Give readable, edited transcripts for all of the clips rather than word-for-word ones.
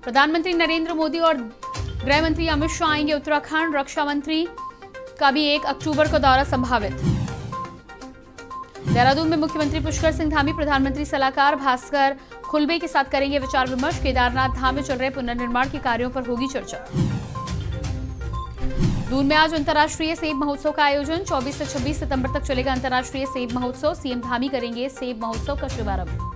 प्रधानमंत्री नरेंद्र मोदी और गृह मंत्री अमित शाह आएंगे उत्तराखंड। रक्षा मंत्री का भी 1 अक्टूबर को दौरा संभावित। देहरादून में मुख्यमंत्री पुष्कर सिंह धामी प्रधानमंत्री सलाहकार भास्कर खुल्बे के साथ करेंगे विचार विमर्श। केदारनाथ धाम में चल रहे पुनर्निर्माण के कार्यों पर होगी चर्चा। दून में आज अंतर्राष्ट्रीय सेब महोत्सव का आयोजन। 24 से 26 सितंबर तक चलेगा अंतर्राष्ट्रीय सेब महोत्सव। सीएम धामी करेंगे सेब महोत्सव का शुभारंभ।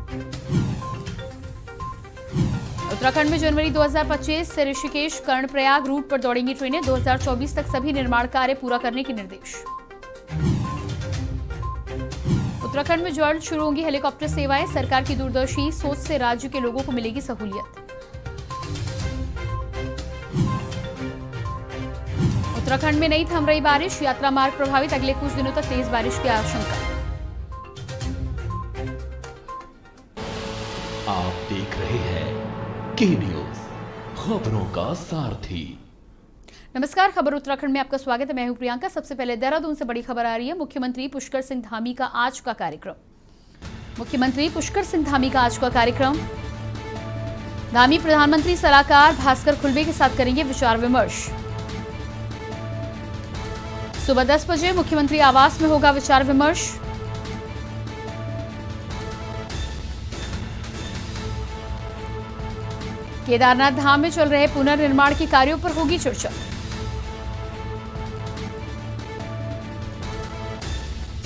उत्तराखंड में जनवरी 2025 से ऋषिकेश कर्णप्रयाग रूट पर दौड़ेंगी ट्रेनें। 2024 तक सभी निर्माण कार्य पूरा करने के निर्देश। उत्तराखंड में जल्द शुरू होंगी हेलीकॉप्टर सेवाएं। सरकार की दूरदर्शी सोच से राज्य के लोगों को मिलेगी सहूलियत। उत्तराखंड में नहीं थम रही बारिश। यात्रा मार्ग प्रभावित। अगले कुछ दिनों तक तेज बारिश की आशंका। आप देख रहे हैं के न्यूज, खबरों का सारथी। नमस्कार, खबर उत्तराखंड में आपका स्वागत है। मैं हूं प्रियंका। सबसे पहले देहरादून से बड़ी खबर आ रही है। मुख्यमंत्री पुष्कर सिंह धामी का आज का कार्यक्रम। मुख्यमंत्री पुष्कर सिंह धामी का आज का कार्यक्रम। धामी प्रधानमंत्री सलाहकार भास्कर खुल्बे के साथ करेंगे विचार विमर्श। सुबह 10 बजे मुख्यमंत्री आवास में होगा विचार विमर्श। केदारनाथ धाम में चल रहे पुनर्निर्माण के कार्यों पर होगी चर्चा।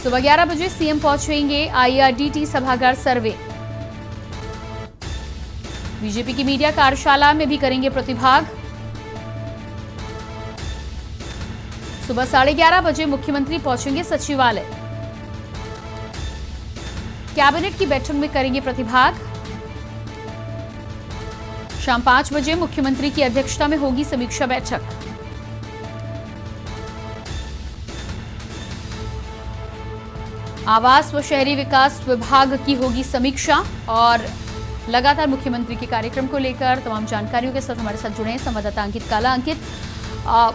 सुबह 11 बजे सीएम पहुंचेंगे आईआरडीटी सभागार सर्वे। बीजेपी की मीडिया कार्यशाला में भी करेंगे प्रतिभाग। सुबह 11:30 बजे मुख्यमंत्री पहुंचेंगे सचिवालय। कैबिनेट की बैठक में करेंगे प्रतिभाग। शाम 5 बजे मुख्यमंत्री की अध्यक्षता में होगी समीक्षा बैठक। आवास व शहरी विकास विभाग की होगी समीक्षा। और लगातार मुख्यमंत्री के कार्यक्रम को लेकर तमाम जानकारियों के साथ हमारे साथ जुड़े हैं संवाददाता अंकित काला। अंकित,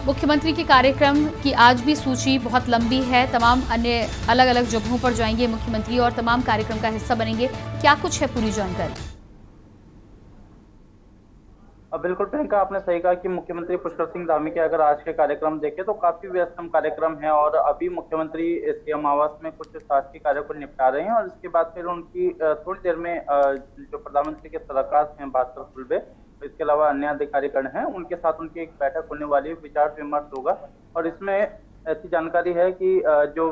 मुख्यमंत्री के कार्यक्रम की आज भी सूची बहुत लंबी है। तमाम अन्य अलग अलग जगहों पर जाएंगे मुख्यमंत्री और तमाम कार्यक्रम का हिस्सा बनेंगे। क्या कुछ है पूरी जानकारी? बिल्कुल प्रियंका, आपने सही कहा कि मुख्यमंत्री पुष्कर सिंह धामी के अगर आज के कार्यक्रम देखें तो काफी व्यस्तम कार्यक्रम है। और अभी मुख्यमंत्री सीएम आवास में कुछ शासकीय कार्यों को निपटा रहे हैं और इसके बाद फिर उनकी थोड़ी देर में जो प्रधानमंत्री के सलाहकार हैं भास्कर खुल्बे, इसके अलावा अन्य अधिकारीगण हैं, उनके साथ उनकी एक बैठक होने वाली है, विचार विमर्श होगा। और इसमें ऐसी जानकारी है कि जो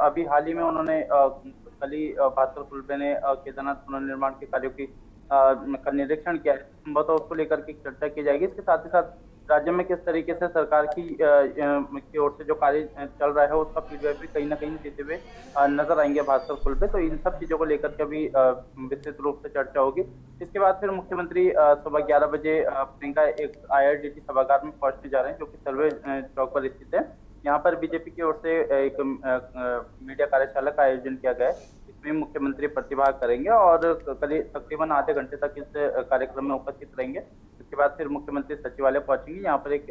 अभी हाल ही में उन्होंने कल ही भास्कर खुल्बे ने केदारनाथ पुनर्निर्माण के कार्यों की का निरीक्षण किया है। संभवतः उसको लेकर के चर्चा की जाएगी। इसके साथ ही साथ राज्य में किस तरीके से सरकार की ओर से जो कार्य चल रहा है उसका फीडबैक भी कहीं ना कहीं देते हुए नजर आएंगे भास्कर खुल्बे। तो इन सब चीजों को लेकर के अभी विस्तृत रूप से चर्चा होगी। इसके बाद फिर मुख्यमंत्री सुबह 11 बजे प्रियंका एक आईआरडीटी सभागार में पहुंचने जा रहे हैं, जो कि सर्वे चौक पर स्थित है। यहाँ पर बीजेपी की ओर से एक मीडिया कार्यशाला का आयोजन किया गया है। इसमें मुख्यमंत्री प्रतिभाग करेंगे और तकरीबन आधे घंटे तक इस कार्यक्रम में उपस्थित रहेंगे। इसके बाद फिर मुख्यमंत्री सचिवालय पहुंचेंगे। यहाँ पर एक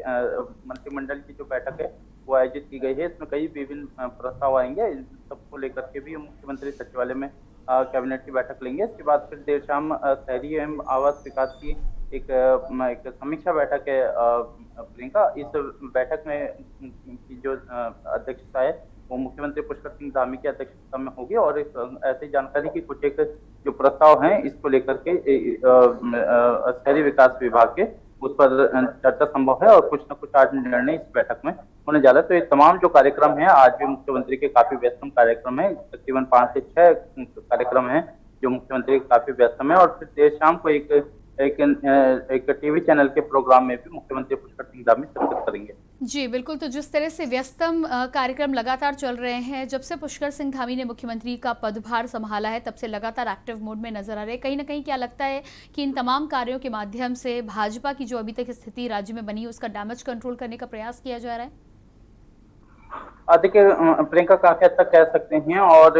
मंत्रिमंडल की जो बैठक है वो आयोजित की गई है। इसमें कई विभिन्न प्रस्ताव आएंगे। इन सबको लेकर के भी मुख्यमंत्री सचिवालय में कैबिनेट की बैठक लेंगे। इसके बाद फिर देर शाम शहरी एवं आवास विकास की एक समीक्षा बैठक है प्रियंका। इस बैठक में की जो अध्यक्षता है वो मुख्यमंत्री पुष्कर सिंह धामी की अध्यक्षता में होगी। और ऐसी जानकारी की कुछ एक जो प्रस्ताव हैं इसको लेकर के शहरी विकास विभाग के उस पर चर्चा संभव है और कुछ न कुछ आज निर्णय इस बैठक में होने जा रहा है। तो ये तमाम जो कार्यक्रम है आज भी मुख्यमंत्री के काफी व्यस्तम कार्यक्रम है। तकरीबन 5 से 6 कार्यक्रम है जो मुख्यमंत्री के काफी व्यस्तम है। और फिर देर शाम को एक टीवी चैनल के प्रोग्राम में भी मुख्यमंत्री पुष्कर सिंह धामी शिरकत करेंगे। जी बिल्कुल। तो जिस तरह से व्यस्तम कार्यक्रम लगातार चल रहे हैं, जब से पुष्कर सिंह धामी ने मुख्यमंत्री का पदभार संभाला है तब से लगातार एक्टिव मोड में नजर आ रहे हैं। कहीं ना कहीं क्या लगता है कि इन तमाम कार्यों के माध्यम से भाजपा की जो अभी तक स्थिति राज्य में बनी है उसका डैमेज कंट्रोल करने का प्रयास किया जा रहा है? देखिए प्रियंका, काफी हद तक कह सकते हैं और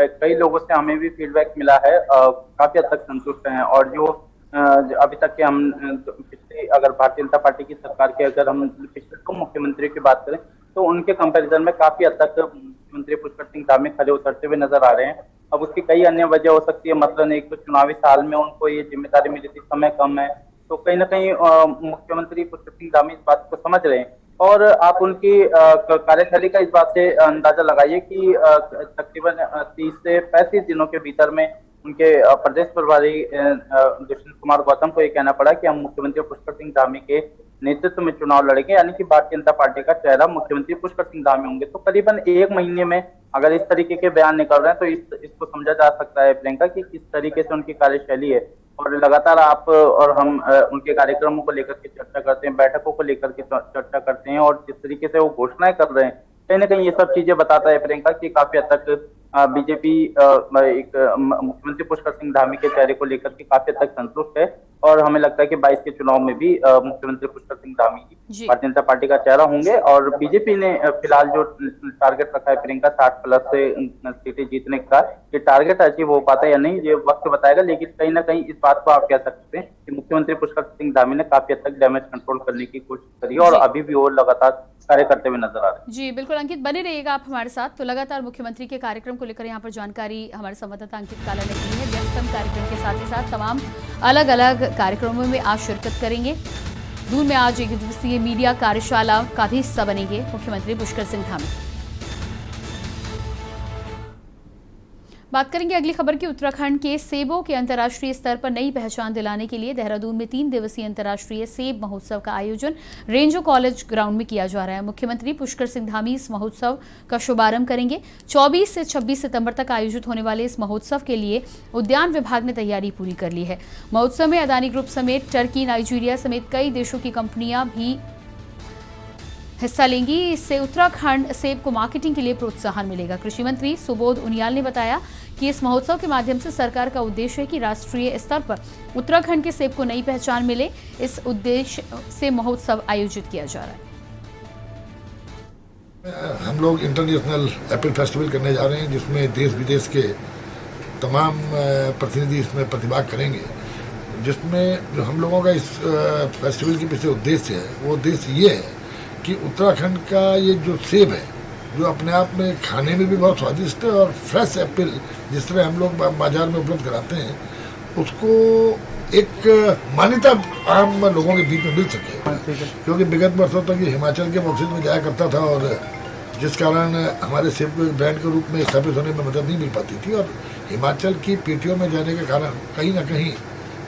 कई लोगों से हमें भी फीडबैक मिला है, काफी हद तक संतुष्ट हैं। और जो अभी तक के हम पिछले अगर भारतीय जनता पार्टी की सरकार के अगर हम पिछले 2 मुख्यमंत्री की बात करें तो उनके कंपैरिजन में काफी हद तक मुख्यमंत्री पुष्कर सिंह धामी खड़े उतरते हुए नजर आ रहे हैं। अब उसकी कई अन्य वजह हो सकती है, मतलब एक तो चुनावी साल में उनको ये जिम्मेदारी मिली थी, समय कम है, तो कहीं ना कहीं मुख्यमंत्री पुष्कर सिंह धामी इस बात को समझ रहे हैं। और आप उनकी कार्यशैली का इस बात से अंदाजा लगाइए कि तकरीबन 30 से 35 दिनों के भीतर में उनके प्रदेश प्रभारी दुष्यंत कुमार गौतम को ये कहना पड़ा कि हम मुख्यमंत्री पुष्कर सिंह धामी के नेतृत्व में चुनाव लड़ेंगे, यानी कि भारतीय जनता पार्टी का चेहरा मुख्यमंत्री पुष्कर सिंह धामी होंगे। तो करीबन 1 महीने में अगर इस तरीके के बयान निकल रहे हैं तो इसको समझा जा सकता है प्रियंका कि किस तरीके से उनकी कार्यशैली है। और लगातार आप और हम उनके कार्यक्रमों को लेकर के चर्चा करते हैं, बैठकों को लेकर के चर्चा करते हैं, और जिस तरीके से वो घोषणाएं कर रहे हैं कहीं ना कहीं ये सब चीजें बताता है प्रियंका कि काफी हद तक बीजेपी एक मुख्यमंत्री पुष्कर सिंह धामी के चेहरे को लेकर के काफी हद तक संतुष्ट है। और हमें लगता है कि 22 के चुनाव में भी मुख्यमंत्री पुष्कर सिंह धामी भारतीय जनता पार्टी का चेहरा होंगे। और बीजेपी ने फिलहाल जो टारगेट रखा है प्रियंका 60+ से सीटें जीतने का, ये टारगेट अचीव हो पाता है या नहीं ये वक्त बताएगा। लेकिन कहीं ना कहीं इस बात को आप कह सकते हैं कि मुख्यमंत्री पुष्कर सिंह धामी ने काफी हद तक डैमेज कंट्रोल करने की कोशिश करी है और अभी भी वो लगातार कार्य करते हुए नजर आ रहे हैं। जी बिल्कुल अंकित, बने रहिएगा आप हमारे साथ। तो लगातार मुख्यमंत्री के कार्यक्रम को लेकर यहाँ पर जानकारी हमारे संवाददाता अंकित काला ने दी है। व्यस्तम कार्यक्रम के साथ ही साथ तमाम अलग अलग कार्यक्रमों में आज शिरकत करेंगे। दून में आज 1 दिवसीय मीडिया कार्यशाला का भी हिस्सा बनेंगे मुख्यमंत्री पुष्कर सिंह धामी। बात करेंगे अगली खबर की। उत्तराखंड के सेबों के अंतर्राष्ट्रीय स्तर पर नई पहचान दिलाने के लिए देहरादून में 3 दिवसीय अंतर्राष्ट्रीय सेब महोत्सव का आयोजन रेंजो कॉलेज ग्राउंड में किया जा रहा है। मुख्यमंत्री पुष्कर सिंह धामी इस महोत्सव का शुभारंभ करेंगे। 24 से 26 सितंबर तक आयोजित होने वाले इस महोत्सव के लिए उद्यान विभाग ने तैयारी पूरी कर ली है। महोत्सव में अदानी ग्रुप समेत टर्की, नाइजीरिया समेत कई देशों की कंपनियां भी हिस्सा लेंगी। इससे उत्तराखंड सेब को मार्केटिंग के लिए प्रोत्साहन मिलेगा। कृषि मंत्री सुबोध उनियाल ने बताया कि इस महोत्सव के माध्यम से सरकार का उद्देश्य है कि राष्ट्रीय स्तर पर उत्तराखंड के सेब को नई पहचान मिले। इस उद्देश्य से महोत्सव आयोजित किया जा रहा है। हम लोग इंटरनेशनल एप्पल फेस्टिवल करने जा रहे हैं, जिसमें देश विदेश के तमाम प्रतिनिधि इसमें प्रतिभाग करेंगे। जिसमें जो हम लोगों का इस फेस्टिवल के पीछे उद्देश्य है, वो उद्देश्य ये है कि उत्तराखंड का ये जो सेब है, जो अपने आप में खाने में भी बहुत स्वादिष्ट है, और फ्रेश एप्पल जिस तरह हम लोग बाजार में उपलब्ध कराते हैं, उसको एक मान्यता आम लोगों के बीच में मिल सके। क्योंकि विगत वर्षों तक ये हिमाचल के बॉक्सेज में जाया करता था, और जिस कारण हमारे सेब को एक ब्रांड के रूप में स्थापित होने में मदद नहीं मिल पाती थी, और हिमाचल की पेटियों में जाने के कारण कहीं ना कहीं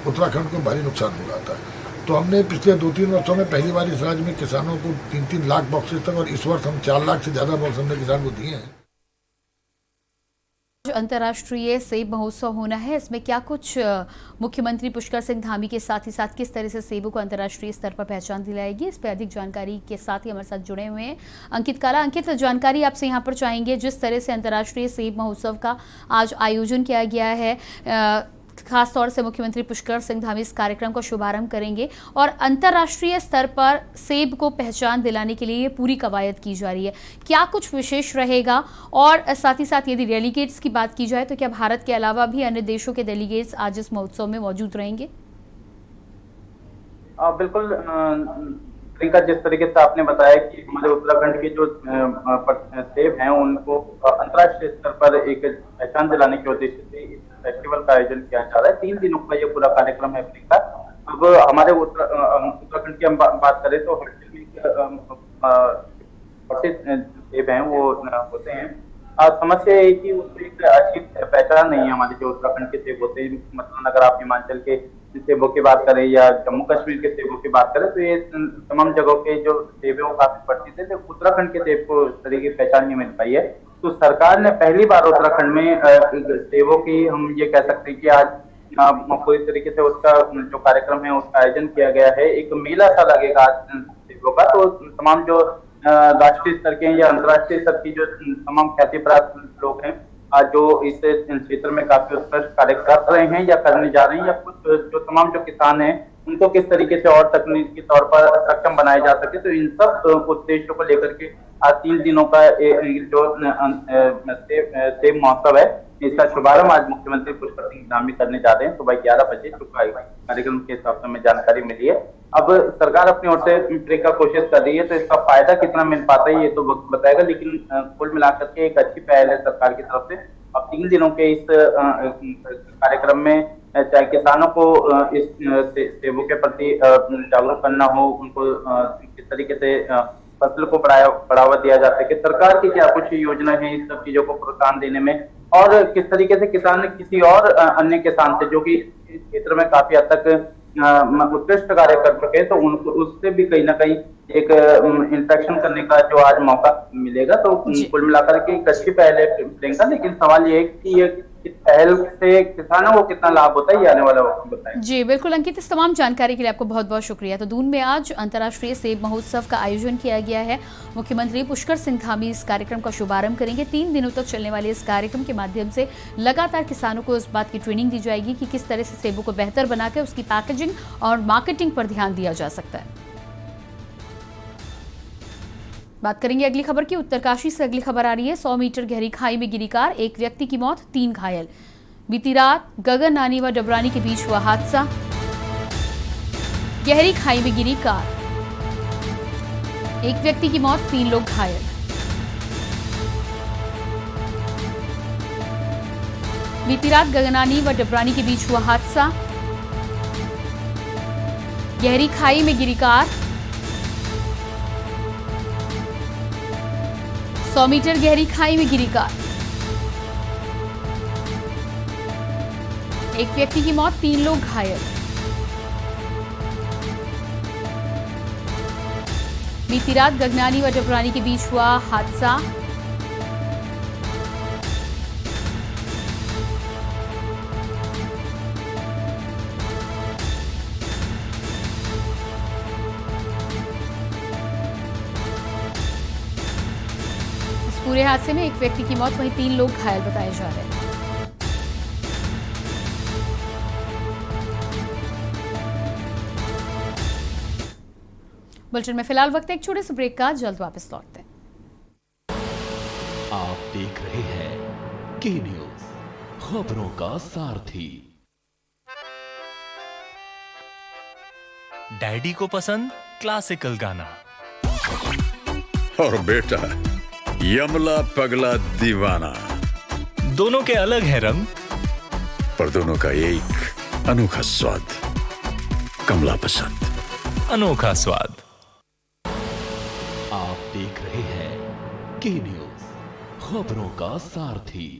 उत्तराखंड को भारी नुकसान हो रहा था। तो हमने पिछले 2-3 वर्षों में पहली बार इस राज्य में किसानों को 3-3 लाख बॉक्सेस तक, और इस वर्ष हम 4 लाख से ज्यादा बॉक्स हमने किसान को दिए हैं। अंतर्राष्ट्रीय सेब महोत्सव होना है, इसमें क्या कुछ मुख्यमंत्री पुष्कर सिंह धामी के साथ ही साथ किस तरह से सेबों को अंतर्राष्ट्रीय स्तर पर पहचान दिलाएगी, इस पर अधिक जानकारी के साथ ही हमारे साथ जुड़े हुए हैं अंकित काला। अंकित, जानकारी आपसे यहाँ पर चाहेंगे, जिस तरह से अंतर्राष्ट्रीय सेब महोत्सव का आज आयोजन किया गया है, खास तौर से मुख्यमंत्री पुष्कर सिंह धामी इस कार्यक्रम का शुभारंभ करेंगे और अंतर्राष्ट्रीय स्तर पर सेब को पहचान दिलाने के लिए ये पूरी कवायद की जा रही है, क्या कुछ विशेष रहेगा? और साथ ही साथ यदि डेलीगेट्स की बात की जाए तो क्या भारत के अलावा भी अन्य देशों के डेलीगेट्स आज इस महोत्सव में मौजूद रहेंगे? बिल्कुल प्रियंका, जिस तरीके से आपने बताया कि हमारे उत्तराखंड के जो सेब हैं उनको अंतर्राष्ट्रीय स्तर पर एक पहचान दिलाने के उद्देश्य से इस फेस्टिवल का आयोजन किया जा रहा है। 3 दिनों का ये पूरा कार्यक्रम है प्रियंका। अब हमारे उत्तराखंड की हम बात करें तो सेब हैं वो होते हैं। समस्या है कि उसमें एक अच्छी पहचान नहीं है हमारे जो उत्तराखंड के सेब होते हैं। मतलब अगर आप हिमाचल के सेबों की बात करें या जम्मू कश्मीर के सेबों की बात करें तो ये तमाम जगहों के जो सेब है वो काफी प्रसिद्ध है, लेकिन उत्तराखंड के सेब को इस तरह की पहचान नहीं मिल पाई है। तो सरकार ने पहली बार उत्तराखंड में सेबों की हम ये कह सकते हैं कि आज पूरी तरीके से उसका जो कार्यक्रम है उसका आयोजन किया गया है। एक मेला सा लगेगा आज सेबों का। तो तमाम जो राष्ट्रीय स्तर के या अंतर्राष्ट्रीय स्तर की जो तमाम ख्याति प्राप्त लोग हैं जो इस क्षेत्र में काफी उत्कृष्ट कार्य कर रहे हैं या करने जा रहे हैं, या कुछ जो तमाम जो किसान हैं उनको किस तरीके से और तकनीकी तौर पर सक्षम बनाया जा सके, तो इन सब उद्देश्यों को लेकर के आज 3 दिनों का जो सेब महोत्सव है इसका शुभारंभ आज मुख्यमंत्री पुष्कर सिंह धामी करने जा रहे हैं। सुबह 11 बजे कार्यक्रम के हिसाब से हमें जानकारी मिली है। अब सरकार अपनी ओर से प्रियंका कोशिश कर रही है, तो इसका फायदा कितना मिल पाता है ये तो वक्त बताएगा, लेकिन कुल मिलाकर के एक अच्छी पहल है सरकार की तरफ से। अब 3 दिनों के इस कार्यक्रम में चाहे किसानों को इस सेबों के प्रति जागरूक करना हो, उनको किस तरीके से फसल को बढ़ावा दिया जा सके, सरकार की क्या कुछ योजना है इस सब चीजों को प्रोत्साहन देने में, और किस तरीके से किसान किसी और अन्य किसान से जो कि इस क्षेत्र में काफी हद तक उत्कृष्ट कार्य कर सके, तो उनको उससे भी कहीं ना कहीं एक इंटरेक्शन करने का जो आज मौका मिलेगा। तो कुल मिलाकर के एक अच्छी पहल है प्रियंका, लेकिन सवाल ये है कि ये पहल से किसानों को कितना लाभ होता है, ये आने वाला वक्त बताएं। जी बिल्कुल अंकित, इस तमाम जानकारी के लिए आपको बहुत बहुत शुक्रिया। तो दून में आज अंतर्राष्ट्रीय सेब महोत्सव का आयोजन किया गया है। मुख्यमंत्री पुष्कर सिंह धामी इस कार्यक्रम का शुभारंभ करेंगे। 3 दिनों तक चलने वाले इस कार्यक्रम के माध्यम से लगातार किसानों को इस बात की ट्रेनिंग दी जाएगी कि किस तरह से सेबों को बेहतर बनाकर उसकी पैकेजिंग और मार्केटिंग पर ध्यान दिया जा सकता है। बात करेंगे अगली खबर की। उत्तरकाशी से अगली खबर आ रही है। 100 मीटर गहरी खाई में गिरी कार, एक व्यक्ति की मौत, 3 घायल। बीती रात गगन नानी व डबरानी के बीच हुआ हादसा। गहरी खाई में गिरी कार, एक व्यक्ति की मौत, 3 लोग घायल। बीती रात गगनानी व डबरानी के बीच हुआ हादसा। गहरी खाई में गिरी कार, 100 मीटर गहरी खाई में गिरी कार, एक व्यक्ति की मौत, 3 लोग घायल। बीती रात गगनानी व डबरानी के बीच हुआ हादसा। इस पूरे हादसे में एक व्यक्ति की मौत, वहीं 3 लोग घायल बताए जा रहे हैं। बुलेटिन में फिलहाल वक्त एक छोटे से ब्रेक का, जल्द वापस लौटते हैं। आप देख रहे हैं के न्यूज, खबरों का सारथी। डैडी को पसंद क्लासिकल गाना और बेटा यमला पगला दीवाना, दोनों के अलग है रंग, पर दोनों का एक अनोखा स्वाद। कमला पसंद, अनोखा स्वाद। आप देख रहे हैं के न्यूज, खबरों का सारथी।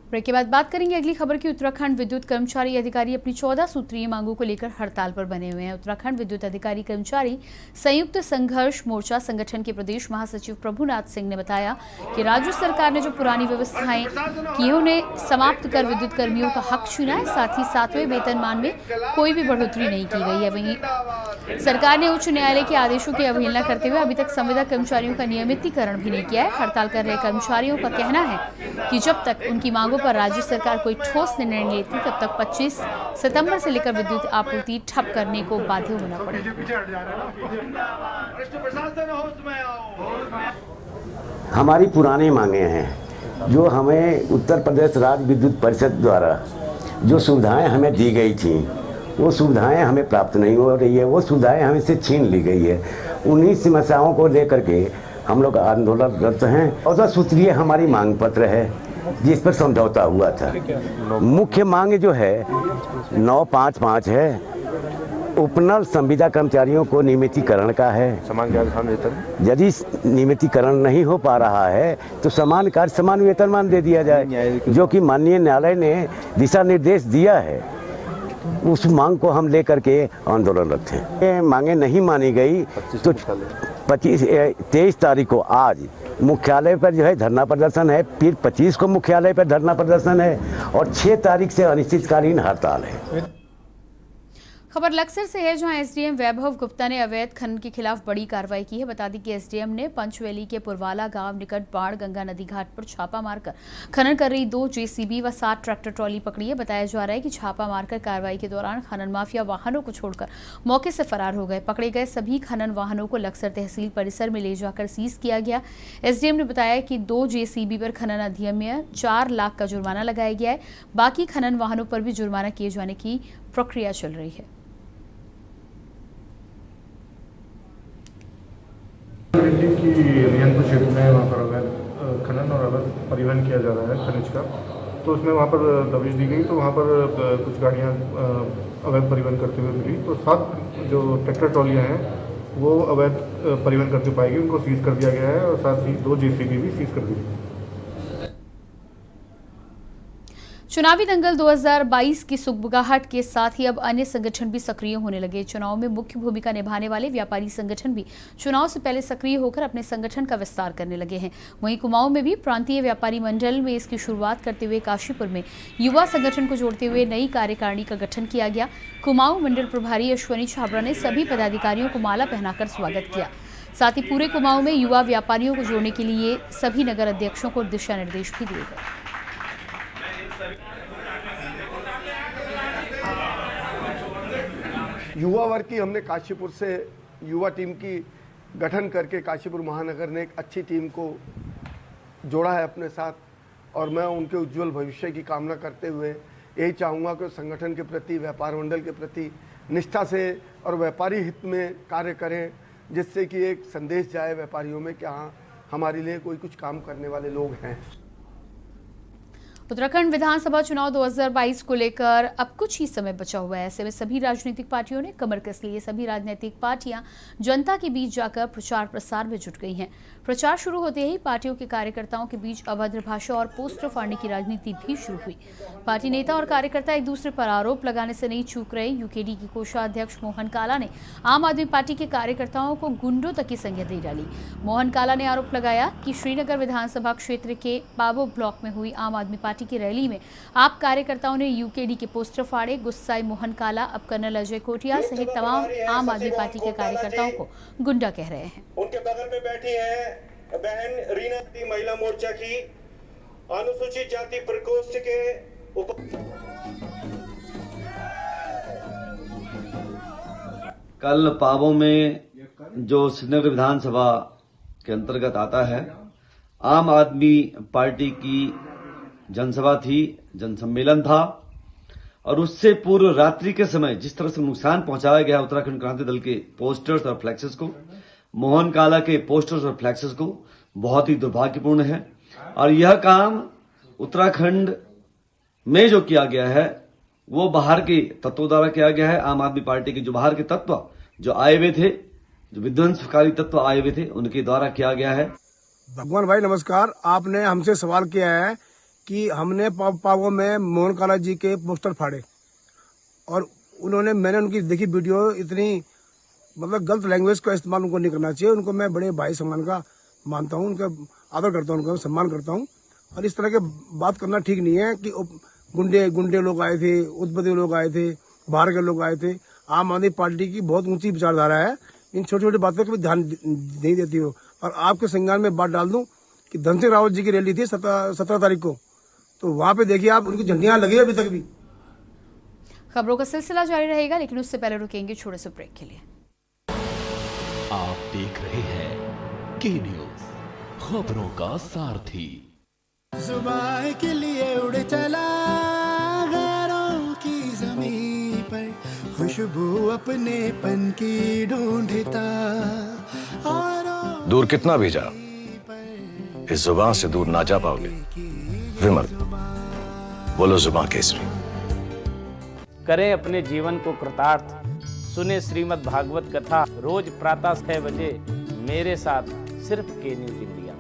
ब्रेक के बाद बात करेंगे अगली खबर की। उत्तराखंड विद्युत कर्मचारी अधिकारी अपनी 14 सूत्रीय मांगों को लेकर हड़ताल पर बने हुए हैं। उत्तराखंड विद्युत अधिकारी कर्मचारी संयुक्त संघर्ष मोर्चा संगठन के प्रदेश महासचिव प्रभुनाथ सिंह ने बताया कि राज्य सरकार ने जो पुरानी व्यवस्थाएं की उन्हें समाप्त कर विद्युत कर्मियों का हक छीना है। साथ ही 7वें वेतनमान में कोई भी बढ़ोतरी नहीं की गई है। वहीं सरकार ने उच्च न्यायालय के आदेशों की अवहेलना करते हुए अभी तक संविदा कर्मचारियों का नियमितीकरण भी नहीं किया है। हड़ताल कर रहे कर्मचारियों का कहना है कि जब तक उनकी मांगों पर राज्य सरकार कोई ठोस निर्णय लेती, तब तक 25 सितंबर से लेकर विद्युत आपूर्ति ठप करने को बाध्य होना पड़ेगा। हमारी पुरानी मांगे हैं, जो हमें उत्तर प्रदेश राज्य विद्युत परिषद द्वारा जो सुविधाएं हमें दी गई थी, वो सुविधाएं हमें प्राप्त नहीं हो रही है। वो सुविधाएं हमें से छीन ली गई है। उन्हीं समस्याओं को लेकर के हम लोग आंदोलनरत हैं। 14 सूत्रीय हमारी मांग पत्र है, जिस पर समझौता हुआ था। मुख्य मांग जो है 955 है, उपनल संविदा कर्मचारियों को नियमितीकरण का है। यदि नियमितीकरण नहीं हो पा रहा है तो समान कार्य समान वेतनमान दे दिया जाए, जो कि माननीय न्यायालय ने दिशा निर्देश दिया है। उस मांग को हम लेकर के आंदोलनरत हैं। मांगे नहीं मानी गई तो 23 तारीख को आज मुख्यालय पर जो है धरना प्रदर्शन है, फिर 25 को मुख्यालय पर धरना प्रदर्शन है और 6 तारीख से अनिश्चितकालीन हड़ताल है। खबर लक्सर से है, जहां एसडीएम वैभव गुप्ता ने अवैध खनन के खिलाफ बड़ी कार्रवाई की है। बता दें कि एसडीएम ने पंचवैली के पुरवाला गांव निकट बाढ़ गंगा नदी घाट पर छापा मारकर खनन कर रही 2 जेसीबी व 7 ट्रैक्टर ट्रॉली पकड़ी है। बताया जा रहा है कि छापा मारकर कार्रवाई के दौरान खनन माफिया वाहनों को छोड़कर मौके से फरार हो गए। पकड़े गए सभी खनन वाहनों को लक्सर तहसील परिसर में ले जाकर सीज किया गया। एसडीएम ने बताया कि 2 जेसीबी पर खनन अधिनियम में 4 लाख का जुर्माना लगाया गया है। बाकी खनन वाहनों पर भी जुर्माना किए जाने की प्रक्रिया चल रही है। की नियंत्रण क्षेत्र में वहाँ पर अवैध खनन और अवैध परिवहन किया जा रहा है खनिज का, तो उसमें वहाँ पर दबिश दी गई, तो वहाँ पर कुछ गाड़ियाँ अवैध परिवहन करते हुए मिली। तो 7 जो ट्रैक्टर ट्रॉलियाँ हैं वो अवैध परिवहन करते पाई गई, उनको सीज कर दिया गया है और साथ ही 2 JCB भी सीज कर दी गई। चुनावी दंगल 2022 की सुगबुगाहट के साथ ही अब अन्य संगठन भी सक्रिय होने लगे। चुनाव में मुख्य भूमिका निभाने वाले व्यापारी संगठन भी चुनाव से पहले सक्रिय होकर अपने संगठन का विस्तार करने लगे हैं। वहीं कुमाऊं में भी प्रांतीय व्यापारी मंडल में इसकी शुरुआत करते हुए काशीपुर में युवा संगठन को जोड़ते हुए नई कार्यकारिणी का गठन किया गया। कुमाऊं मंडल प्रभारी अश्वनी छाबड़ा ने सभी पदाधिकारियों को माला पहनाकर स्वागत किया। साथ ही पूरे कुमाऊं में युवा व्यापारियों को जोड़ने के लिए सभी नगर अध्यक्षों को दिशा निर्देश भी दिए गए। युवा वर्ग की हमने काशीपुर से युवा टीम की गठन करके काशीपुर महानगर ने एक अच्छी टीम को जोड़ा है अपने साथ, और मैं उनके उज्जवल भविष्य की कामना करते हुए यही चाहूँगा कि संगठन के प्रति, व्यापार मंडल के प्रति निष्ठा से और व्यापारी हित में कार्य करें, जिससे कि एक संदेश जाए व्यापारियों में कि हाँ, हमारे लिए कोई कुछ काम करने वाले लोग हैं। उत्तराखंड विधानसभा चुनाव 2022 को लेकर अब कुछ ही समय बचा हुआ है। ऐसे में सभी राजनीतिक पार्टियों ने कमर कस ली है। सभी राजनीतिक पार्टियां जनता के बीच जाकर प्रचार प्रसार में जुट गई हैं। प्रचार शुरू होते ही पार्टियों के कार्यकर्ताओं के बीच अभद्र भाषा और पोस्टर फाड़ने की राजनीति भी शुरू हुई। पार्टी नेता और कार्यकर्ता एक दूसरे पर आरोप लगाने से नहीं चूक रहे। यूकेडी की कोषाध्यक्ष मोहन काला ने आम आदमी पार्टी के कार्यकर्ताओं को गुंडों तक की संज्ञा दे डाली। मोहन काला ने आरोप लगाया कि श्रीनगर विधानसभा क्षेत्र के पाबो ब्लॉक में हुई आम आदमी पार्टी की रैली में आप कार्यकर्ताओं ने यूकेडी के पोस्टर फाड़े। गुस्साए मोहन काला अब कर्नल अजय कोटिया सहित तमाम आम आदमी पार्टी के कार्यकर्ताओं को गुंडा कह रहे हैं। उनके बगल में बैठी है बहन रीना, महिला मोर्चा की अनुसूचित जाति प्रकोष्ठ के कल पाबो में जो श्रीनगर विधानसभा के अंतर्गत आता है, आम आदमी पार्टी की जनसभा थी, जनसम्मेलन था, और उससे पूर्व रात्रि के समय जिस तरह से नुकसान पहुंचाया गया उत्तराखंड क्रांति दल के पोस्टर्स और फ्लैक्सेस को, मोहन काला के पोस्टर्स और फ्लैक्सेस को, बहुत ही दुर्भाग्यपूर्ण है। और यह काम उत्तराखंड में जो किया गया है वो बाहर के तत्वों द्वारा किया गया है। आम आदमी पार्टी के जो बाहर के तत्व जो आए हुए थे, जो विध्वंसकारी तत्व आए हुए थे, उनके द्वारा किया गया है। भगवान भाई नमस्कार, आपने हमसे सवाल किया है कि हमने पाबो में मोहन काला जी के पोस्टर फाड़े, और मैंने उनकी देखी वीडियो, इतनी मतलब गलत लैंग्वेज का इस्तेमाल उनको नहीं करना चाहिए। उनको मैं बड़े भाई सम्मान का मानता हूँ, उनका आदर करता हूँ, उनका सम्मान करता हूँ, और इस तरह के बात करना ठीक नहीं है कि गुंडे लोग आए थे, उद्बोधी लोग आए थे, बाहर के लोग आए थे। आम आदमी पार्टी की बहुत ऊंची विचारधारा है, इन छोटी छोटी बातों को भी ध्यान नहीं देती हो। और आपके संज्ञान में बात डाल दूं कि धन सिंह रावत जी की रैली थी 17 तारीख को, तो वहां पे देखिए आप, उनकी झंडियां लगी अभी तक भी। खबरों का सिलसिला जारी रहेगा, लेकिन उससे पहले रुकेंगे छोटे से ब्रेक के लिए। आप देख रहे हैं के न्यूज, खबरों का सारथी। जुबान के लिए उड़ चला गैरों की ज़मीं पर, खुशबू अपने पन की ढूंढता, और दूर कितना भी जा, इस जुबान से दूर ना जा पाओगे। विमल, बोलो जुबान केसरी। करें अपने जीवन को कृतार्थ, सुने श्रीमद् भागवत कथा रोज प्रातः 6 बजे मेरे साथ, सिर्फ के न्यूज इंडिया।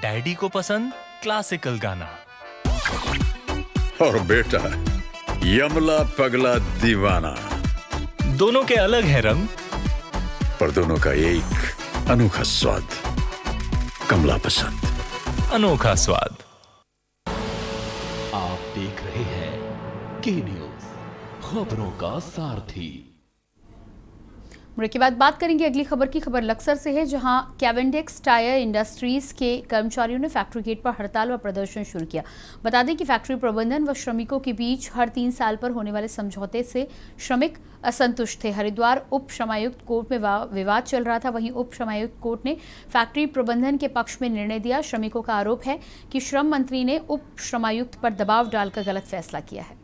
डैडी को पसंद क्लासिकल गाना, और बेटा यमला पगला दीवाना। दोनों के अलग है रंग, पर दोनों का एक अनोखा स्वाद। कमला पसंद, अनोखा स्वाद। आप देख रहे हैं के न्यूज, खबरों का सारथी। ब्रेक के बाद बात करेंगे अगली खबर की। खबर लक्सर से है, जहां कैवेंडेक्स टायर इंडस्ट्रीज के कर्मचारियों ने फैक्ट्री गेट पर हड़ताल व प्रदर्शन शुरू किया। बता दें कि फैक्ट्री प्रबंधन व श्रमिकों के बीच हर 3 साल पर होने वाले समझौते से श्रमिक असंतुष्ट थे। हरिद्वार उप श्रमायुक्त कोर्ट में विवाद चल रहा था, वहीं उप श्रमायुक्त कोर्ट ने फैक्ट्री प्रबंधन के पक्ष में निर्णय दिया। श्रमिकों का आरोप है कि श्रम मंत्री ने उप श्रमायुक्त पर दबाव डालकर गलत फैसला किया है।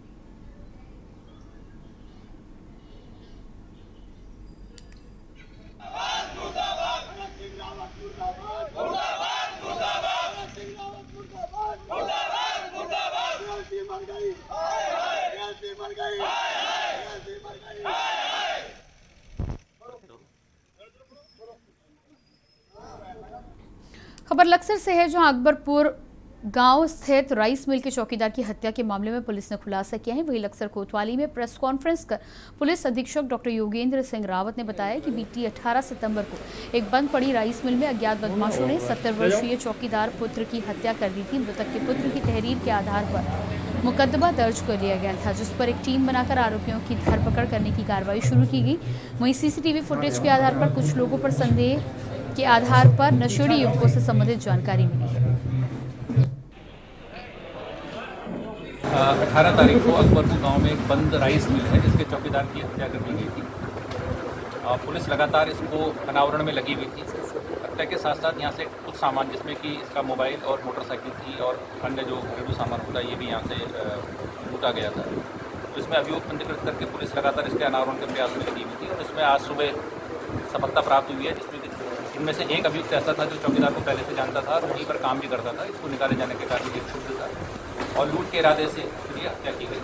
खबर लक्सर से है, जहां अकबरपुर गांव स्थित राइस मिल के चौकीदार की हत्या के मामले में पुलिस ने खुलासा किया है। वहीं लक्सर कोतवाली में प्रेस कॉन्फ्रेंस कर पुलिस अधीक्षक डॉक्टर योगेंद्र सिंह रावत ने बताया कि बीती 18 सितंबर को एक बंद पड़ी राइस मिल में अज्ञात बदमाशों ने 70 वर्षीय चौकीदार पुत्र की हत्या कर दी थी। मृतक के पुत्र की तहरीर के आधार पर मुकदमा दर्ज कर लिया गया था, जिस पर एक टीम बनाकर आरोपियों की धरपकड़ करने की कार्रवाई शुरू की गई। वहीं सीसीटीवी फुटेज के आधार पर कुछ लोगों पर संदेह के आधार पर नशेड़ी युवकों से संबंधित जानकारी मिली है। 18 तारीख को अकबरपुर गांव में एक बंद राइस मिल है जिसके चौकीदार की हत्या कर दी गई थी। पुलिस लगातार इसको अनावरण में लगी हुई थी। हत्या के साथ साथ यहाँ से कुछ सामान जिसमें कि इसका मोबाइल और मोटरसाइकिल थी और अन्य जो घरेलू सामान होता है ये भी यहाँ से लूटा गया था। तो इसमें अभियोग पंजीकृत करके पुलिस लगातार इसके अनावरण के प्रयास में लगी हुई थी और इसमें आज सुबह सफलता प्राप्त हुई है, जिसमें इनमें से एक अभियुक्त ऐसा था जो चौकीदार को पहले से जानता था और वहीं पर काम भी करता था। इसको निकाले जाने के कारण ये क्षुब्ध था और लूट के इरादे से हत्या की गई।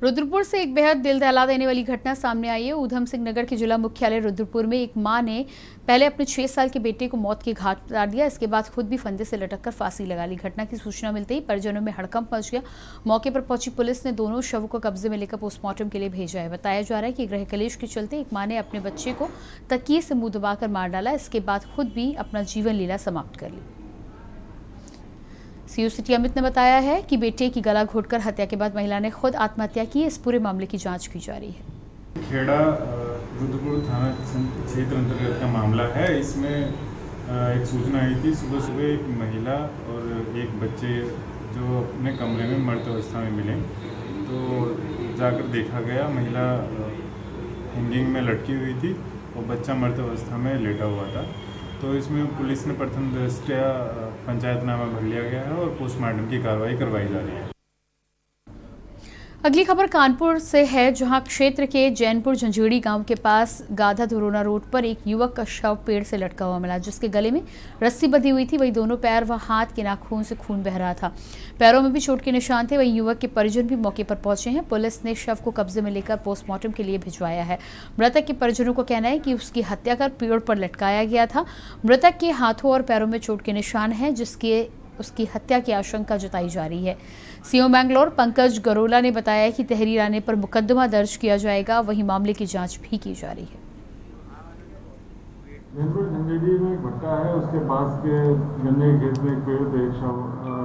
रुद्रपुर से एक बेहद दिल दहला देने वाली घटना सामने आई है। ऊधम सिंह नगर के जिला मुख्यालय रुद्रपुर में एक मां ने पहले अपने 6 साल के बेटे को मौत के घाट उतार दिया। इसके बाद खुद भी फंदे से लटककर फांसी लगा ली। घटना की सूचना मिलते ही परिजनों में हड़कंप मच गया। मौके पर पहुंची पुलिस ने दोनों शवों को कब्जे में लेकर पोस्टमार्टम के लिए भेजा है। बताया जा रहा है कि गृह कलेश के चलते एक मां ने अपने बच्चे को तकिए से मुंह दबाकर मार डाला। इसके बाद खुद भी अपना जीवन लीला समाप्त कर ली। सीओ सिटी अमित ने बताया है कि बेटे की गला घोटकर हत्या के बाद महिला ने खुद आत्महत्या की। इस पूरे मामले की जांच की जा रही है। खेड़ा रुद्रपुर थाना क्षेत्र अंतर्गत का मामला है। इसमें एक सूचना आई थी सुबह एक महिला और एक बच्चे जो अपने कमरे में मृत अवस्था में मिले, तो जाकर देखा गया महिला हैंगिंग में लटकी हुई थी और बच्चा मृत अवस्था में लेटा हुआ था। तो इसमें पुलिस ने प्रथम दृष्टया पंचायतनामा भर लिया गया है और पोस्टमार्टम की कार्रवाई करवाई जा रही है। अगली खबर कानपुर से है, जहां क्षेत्र के जैनपुर झंझेड़ी गांव के पास गाधा धुरोना रोड पर एक युवक का शव पेड़ से लटका हुआ मिला, जिसके गले में रस्सी बंधी हुई थी। वहीं दोनों पैर व हाथ के नाखून से खून बह रहा था। पैरों में भी चोट के निशान थे। वहीं युवक के परिजन भी मौके पर पहुंचे हैं। पुलिस ने शव को कब्जे में लेकर पोस्टमार्टम के लिए भिजवाया है। मृतक के परिजनों का कहना है कि उसकी हत्या कर पेड़ पर लटकाया गया था। मृतक के हाथों और पैरों में चोट के निशान हैं, जिसके उसकी हत्या की आशंका जताई जा रही है। सीओ मैंगलोर पंकज गरोला ने बताया कि तहरीर आने पर मुकदमा दर्ज किया जाएगा। वहीं मामले की जांच भी की जा रही है। झंझेड़ी में एक भट्टा है, उसके पास के गन्ने के खेत में एक पेड़ पे एक शव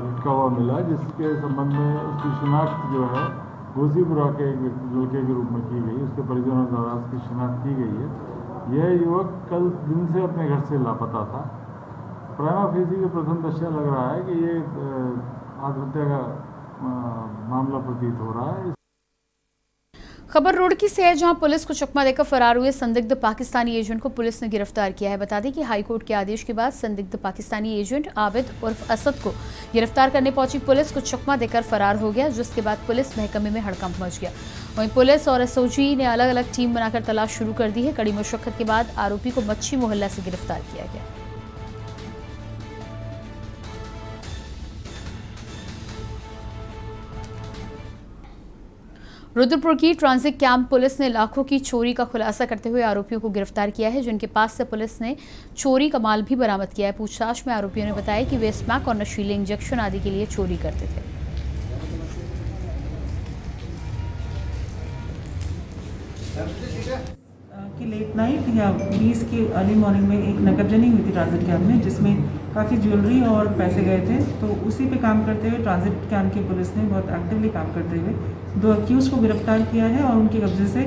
लटका हुआ मिला, जिसके संबंध में उसकी शिनाख्त जो है घोसीपुरा के एक लड़के के रूप में की गई। उसके परिजनों द्वारा उसकी शिनाख्त की गई है। यह युवक कल दिन से अपने घर से लापता था। प्राइमा फेसी जो प्रथम दृष्टया लग रहा है कि ये आत्महत्या का मामला प्रतीत हो रहा है। खबर रुड़की से है, जहां पुलिस को चकमा देकर फरार हुए संदिग्ध पाकिस्तानी एजेंट को पुलिस ने गिरफ्तार किया है। बता दें कि हाईकोर्ट के आदेश के बाद संदिग्ध पाकिस्तानी एजेंट आबिद उर्फ असद को गिरफ्तार करने पहुंची पुलिस को चकमा देकर फरार हो गया, जिसके बाद पुलिस महकमे में हड़कंप मच गया। वहीं पुलिस और एसओजी ने अलग अलग टीम बनाकर तलाश शुरू कर दी है। कड़ी मशक्कत के बाद आरोपी को मच्छी मोहल्ला से गिरफ्तार किया गया। रुद्रपुर की ट्रांजिट कैंप पुलिस ने लाखों की चोरी का खुलासा करते हुए आरोपियों को गिरफ्तार किया है, जिनके पास से पुलिस ने चोरी का माल भी बरामद किया है। पूछताछ में आरोपियों ने बताया कि वे स्मैक और नशीले इंजेक्शन आदि के लिए चोरी करते थे। कि लेट नाइट या 20 की अर्ली मॉर्निंग में एक नकबजनी हुई थी ट्रांजिट कैंप में, जिसमें काफ़ी ज्वेलरी और पैसे गए थे। तो उसी पे काम करते हुए ट्रांजिट कैंप की पुलिस ने बहुत एक्टिवली काम करते हुए 2 अक्यूज़ को गिरफ्तार किया है और उनके कब्जे से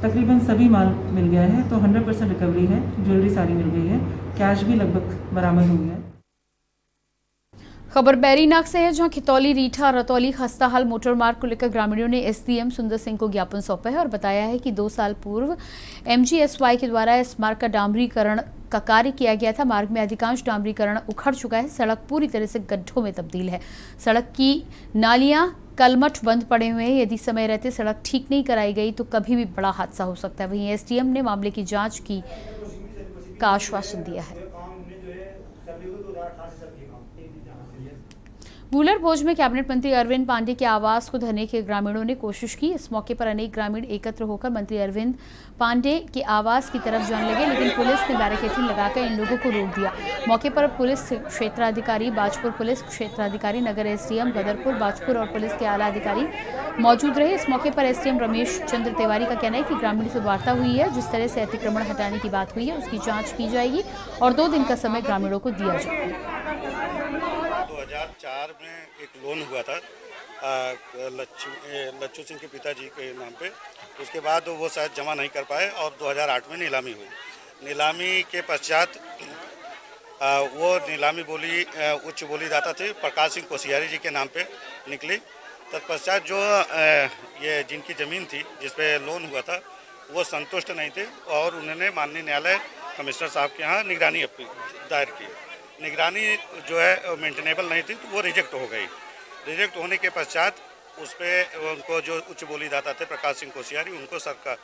तकरीबन सभी माल मिल गया है। तो 100% रिकवरी है, ज्वेलरी सारी मिल गई है, कैश भी लगभग बरामद हुई है। खबर बैरीनाग से है, जहां खितौली रीठा रतौली खस्ताहाल मोटर मार्ग को लेकर ग्रामीणों ने एसडीएम सुंदर सिंह को ज्ञापन सौंपा है और बताया है कि 2 साल पूर्व एमजीएसवाई के द्वारा इस मार्ग का डामरीकरण का कार्य किया गया था। मार्ग में अधिकांश डामरीकरण उखड़ चुका है। सड़क पूरी तरह से गड्ढों में तब्दील है। सड़क की नालियां कलमठ बंद पड़े हुए हैं। यदि समय रहते सड़क ठीक नहीं कराई गई तो कभी भी बड़ा हादसा हो सकता है। वहीं एसडीएम ने मामले की जांच का आश्वासन दिया है। कूलर भोज में कैबिनेट मंत्री अरविंद पांडे के आवास को धरने के ग्रामीणों ने कोशिश की। इस मौके पर अनेक ग्रामीण एकत्र होकर मंत्री अरविंद पांडे के आवास की तरफ जाने लगे, लेकिन पुलिस ने बैरिकेडिंग लगाकर इन लोगों को रोक दिया। मौके पर पुलिस क्षेत्राधिकारी बाजपुर, पुलिस क्षेत्राधिकारी नगर, एसडीएम गदरपुर बाजपुर और पुलिस के आला अधिकारी मौजूद रहे। इस मौके पर एसडीएम रमेश चंद्र तिवारी का कहना है कि ग्रामीणों से वार्ता हुई है, जिस तरह से अतिक्रमण हटाने की बात हुई है उसकी जाँच की जाएगी और 2 दिन का समय ग्रामीणों को दिया जाएगा। 2004 में एक लोन हुआ था लच्छू सिंह के पिताजी के नाम पे। उसके बाद वो शायद जमा नहीं कर पाए और 2008 में नीलामी हुई। नीलामी के पश्चात वो नीलामी उच्च बोलीदाता थे प्रकाश सिंह कोसियारी जी के नाम पे निकली। तत्पश्चात जो ये जिनकी ज़मीन थी जिस पे लोन हुआ था वो संतुष्ट नहीं थे और उन्होंने माननीय न्यायालय कमिश्नर साहब के यहाँ निगरानी दायर की। निगरानी जो है मेंटेनेबल नहीं थी तो वो रिजेक्ट हो गई। रिजेक्ट होने के पश्चात उस पर उनको जो उच्च बोलीदाता थे प्रकाश सिंह कोसियारी, उनको सरकार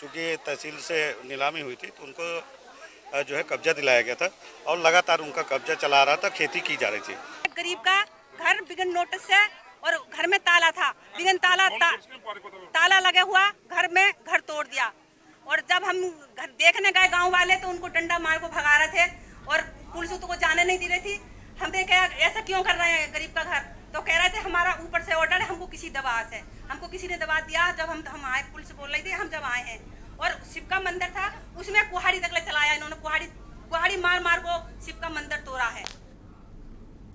चूँकि तहसील से नीलामी हुई थी तो उनको जो है कब्जा दिलाया गया था और लगातार उनका कब्जा चला रहा था, खेती की जा रही थी। गरीब का घर बिगन नोटिस से और घर में ताला था, बिगन ताला लगे हुआ घर में घर तोड़ दिया। और जब हम घर देखने गए गाँव वाले तो उनको डंडा मार को भगा रहे थे और पुलिस तो को जाने नहीं दे रही थी। हमने कहा ऐसा क्यों कर रहे हैं गरीब का घर, तो कह रहे थे हमारा ऊपर से ऑर्डर है, हमको किसी दबाव से, हमको किसी ने दबा दिया। जब हम आए, पुलिस बोल रही थी हम जब आए हैं और शिव का मंदिर था उसमें कुहाड़ी तक चलाया इन्होंने, कुहाड़ी मार मार को शिव का मंदिर तोड़ा है।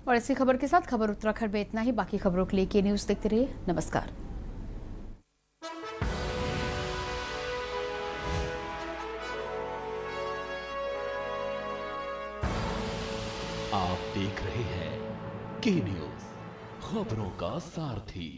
और इसी खबर के साथ खबर उत्तराखंड में इतना ही। बाकी खबरों के लिए के न्यूज़ देखते रहिए। नमस्कार। आप देख रहे हैं के न्यूज़, खबरों का सारथी।